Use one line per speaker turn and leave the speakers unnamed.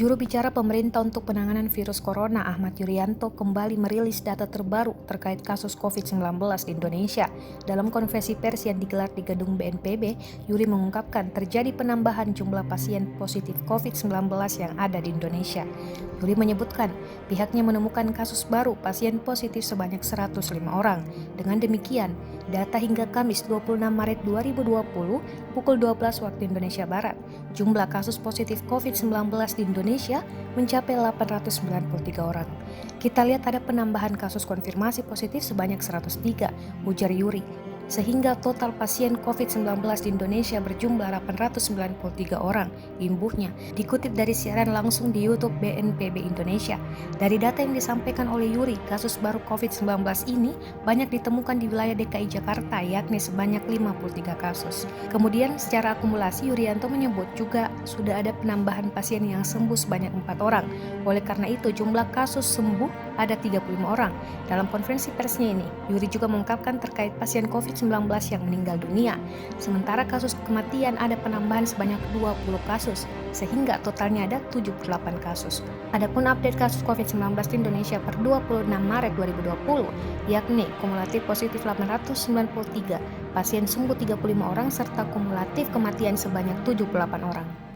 Juru bicara pemerintah untuk penanganan virus corona Ahmad Yuryanto kembali merilis data terbaru terkait kasus COVID-19 di Indonesia. Dalam konferensi pers yang digelar di gedung BNPB, Yuri mengungkapkan terjadi penambahan jumlah pasien positif COVID-19 yang ada di Indonesia. Yuri menyebutkan pihaknya menemukan kasus baru pasien positif sebanyak 105 orang. Dengan demikian, data hingga Kamis 26 Maret 2020 pukul 12 waktu Indonesia Barat, jumlah kasus positif COVID-19 di Indonesia mencapai 893 orang. Kita lihat ada penambahan kasus konfirmasi positif sebanyak 103, ujar Yuri. Sehingga total pasien COVID-19 di Indonesia berjumlah 893 orang, imbuhnya. Dikutip dari siaran langsung di YouTube BNPB Indonesia. Dari data yang disampaikan oleh Yuri, kasus baru COVID-19 ini banyak ditemukan di wilayah DKI Jakarta, yakni sebanyak 53 kasus. Kemudian secara akumulasi Yuryanto menyebut juga sudah ada penambahan pasien yang sembuh sebanyak 4 orang. Oleh karena itu jumlah kasus sembuh ada 35 orang. Dalam konferensi persnya ini, Yuri juga mengungkapkan terkait pasien COVID-19 yang meninggal dunia. Sementara kasus kematian ada penambahan sebanyak 20 kasus, sehingga totalnya ada 78 kasus. Adapun update kasus COVID-19 di Indonesia per 26 Maret 2020, yakni kumulatif positif 893, pasien sembuh 35 orang, serta kumulatif kematian sebanyak 78 orang.